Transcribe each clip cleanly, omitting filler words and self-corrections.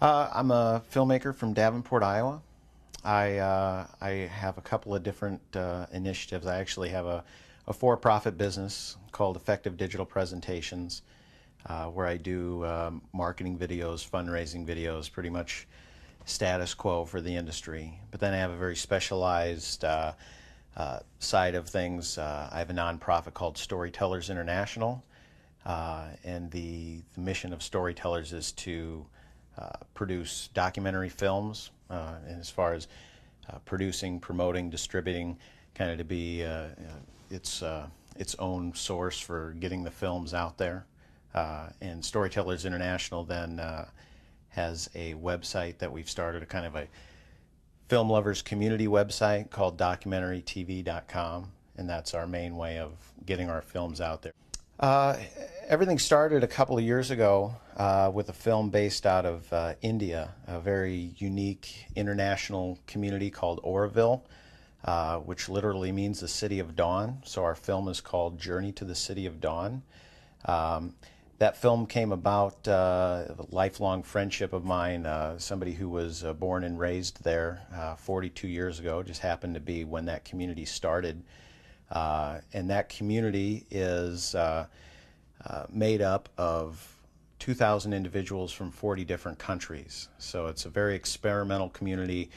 I'm a filmmaker from Davenport, Iowa. I have a couple of different initiatives. I actually have a for-profit business called Effective Digital Presentations, where I do marketing videos, fundraising videos, pretty much status quo for the industry. But then I have a very specialized side of things. I have a nonprofit called Storytellers International, and the mission of Storytellers is to produce documentary films, and as far as producing, promoting, distributing, kind of to be its own source for getting the films out there. And Storytellers International then has a website that we've started, a kind of a film lovers community website called documentarytv.com, and that's our main way of getting our films out there. Uh, Everything started a couple of years ago with a film based out of India, a very unique international community called Oroville, which literally means the City of Dawn. So our film is called Journey to the City of Dawn. That film came about a lifelong friendship of mine, somebody who was born and raised there 42 years ago, just happened to be when that community started. And that community is made up of 2,000 individuals from 40 different countries. So it's a very experimental community.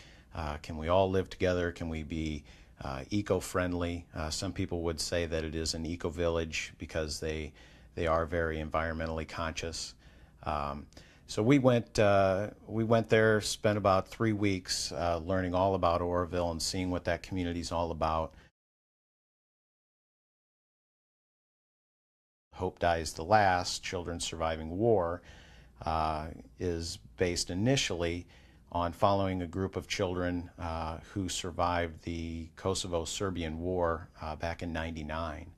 Can we all live together? Can we be eco-friendly? Some people would say that it is an eco-village because they are very environmentally conscious. So we went there, spent about 3 weeks learning all about Oroville and seeing what that community is all about. Hope Dies the Last, Children Surviving War, is based initially on following a group of children who survived the Kosovo-Serbian War back in '99.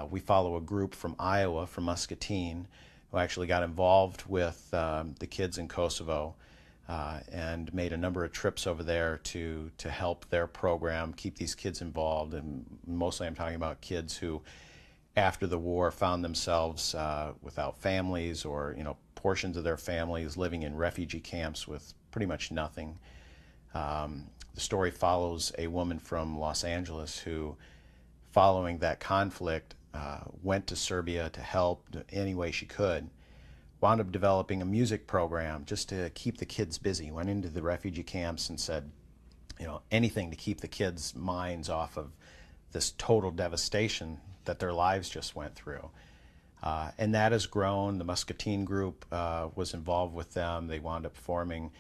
We follow a group from Iowa, from Muscatine, who actually got involved with the kids in Kosovo and made a number of trips over there to help their program, keep these kids involved. And mostly I'm talking about kids who, after the war, found themselves without families, or portions of their families living in refugee camps with pretty much nothing. The story follows a woman from Los Angeles who, following that conflict, went to Serbia to help any way she could, wound up developing a music program just to keep the kids busy, went into the refugee camps and said, anything to keep the kids' minds off of this total devastation that their lives just went through. And that has grown. The Muscatine group was involved with them. They wound up forming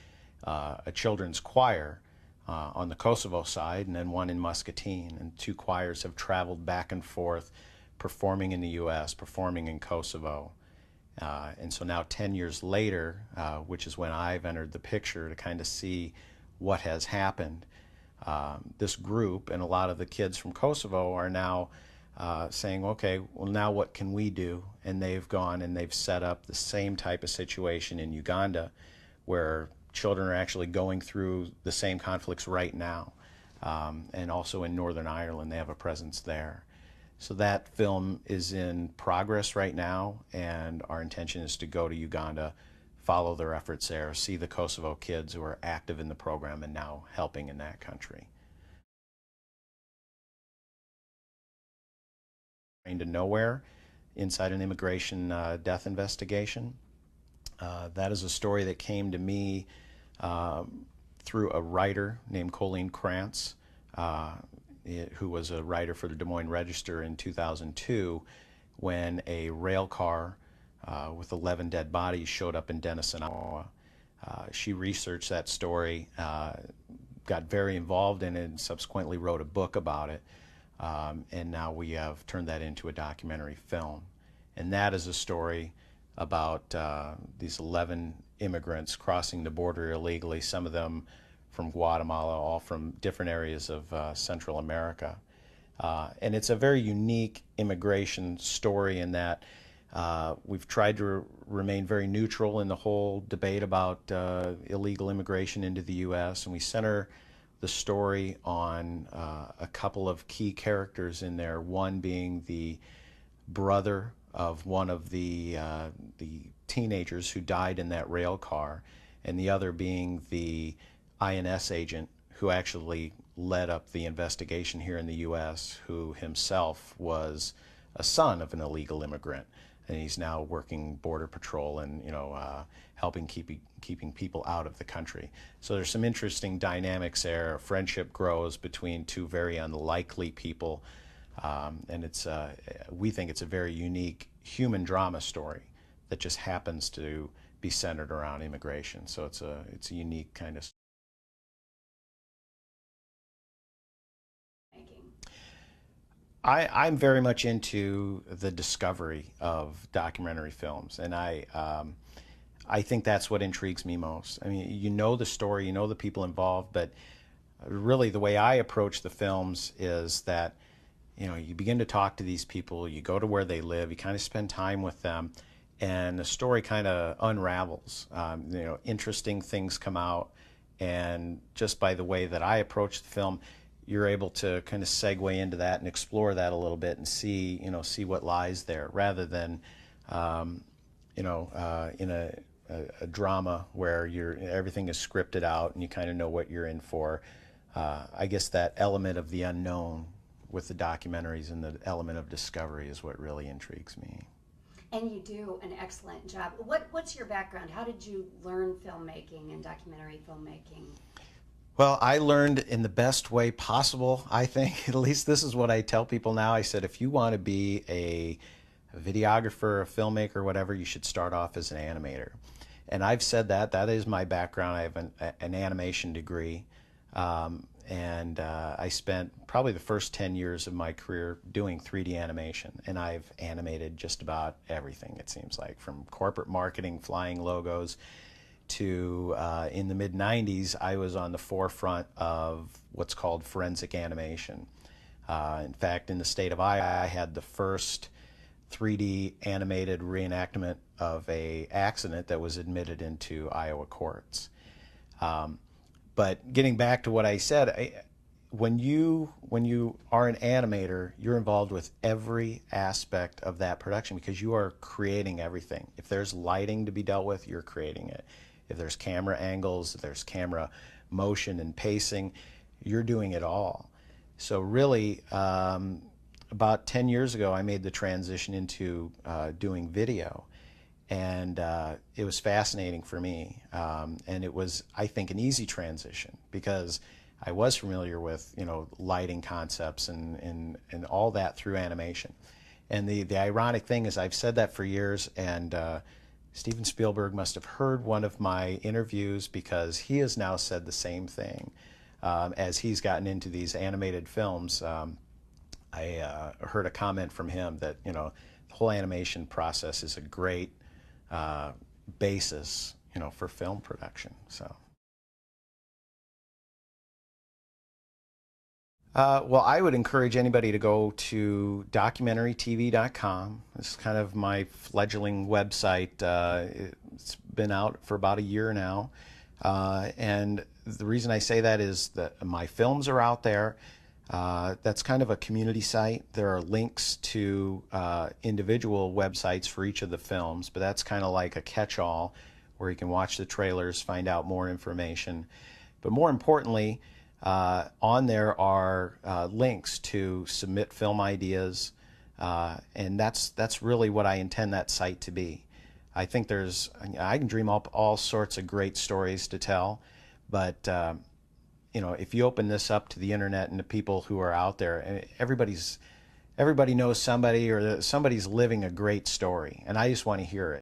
a children's choir on the Kosovo side, and then one in Muscatine. And two choirs have traveled back and forth, performing in the U.S., performing in Kosovo. And so now 10 years later, which is when I've entered the picture to kind of see what has happened, this group and a lot of the kids from Kosovo are now saying, okay, well, now what can we do? And they've gone and they've set up the same type of situation in Uganda, where children are actually going through the same conflicts right now. And also in Northern Ireland, they have a presence there. So that film is in progress right now, and our intention is to go to Uganda, follow their efforts there, see the Kosovo kids who are active in the program and now helping in that country. To nowhere inside an immigration death investigation. That is a story that came to me through a writer named Colleen Krantz, who was a writer for the Des Moines Register in 2002, when a rail car with 11 dead bodies showed up in Denison, Iowa. She researched that story, got very involved in it, and subsequently wrote a book about it. And now we have turned that into a documentary film. And that is a story about these 11 immigrants crossing the border illegally, some of them from Guatemala, all from different areas of Central America. And it's a very unique immigration story in that we've tried to remain very neutral in the whole debate about illegal immigration into the U.S., and we center the story on a couple of key characters in there, one being the brother of one of the teenagers who died in that rail car, and the other being the INS agent who actually led up the investigation here in the U.S., who himself was a son of an illegal immigrant, and he's now working Border Patrol and helping keeping people out of the country. So there's some interesting dynamics there. A friendship grows between two very unlikely people, and we think it's a very unique human drama story that just happens to be centered around immigration. So it's a unique kind of. I'm very much into the discovery of documentary films, and I think that's what intrigues me most. I mean, you know the story, you know the people involved, but really the way I approach the films is that, you begin to talk to these people, you go to where they live, you kind of spend time with them, and the story kind of unravels. Interesting things come out, and just by the way that I approach the film, you're able to kind of segue into that and explore that a little bit and see what lies there, rather than, in a drama where everything is scripted out and you kind of know what you're in for. I guess that element of the unknown with the documentaries and the element of discovery is what really intrigues me. And you do an excellent job. What's your background? How did you learn filmmaking and documentary filmmaking? Well, I learned in the best way possible, I think. At least this is what I tell people now. I said, if you want to be a videographer, a filmmaker, whatever, you should start off as an animator. And I've said that. That is my background. I have an animation degree. And I spent probably the first 10 years of my career doing 3D animation. And I've animated just about everything, it seems like, from corporate marketing, flying logos, to in the mid-90s, I was on the forefront of what's called forensic animation. In fact, in the state of Iowa, I had the first 3D animated reenactment of an accident that was admitted into Iowa courts. But getting back to what I said, when you are an animator, you're involved with every aspect of that production because you are creating everything. If there's lighting to be dealt with, you're creating it. If there's camera angles, if there's camera motion and pacing, you're doing it all. So really, about 10 years ago, I made the transition into doing video. And it was fascinating for me. And it was, I think, an easy transition because I was familiar with, lighting concepts and all that through animation. And the ironic thing is I've said that for years, and Steven Spielberg must have heard one of my interviews because he has now said the same thing. As he's gotten into these animated films, I heard a comment from him that, the whole animation process is a great basis, for film production. So. Well, I would encourage anybody to go to documentarytv.com. It's kind of my fledgling website. It's been out for about a year now. And the reason I say that is that my films are out there. That's kind of a community site. There are links to individual websites for each of the films, but that's kind of like a catch-all where you can watch the trailers, find out more information. But more importantly, on there are links to submit film ideas, and that's really what I intend that site to be. I think I can dream up all sorts of great stories to tell, but if you open this up to the internet and the people who are out there, everybody knows somebody or somebody's living a great story, and I just want to hear it.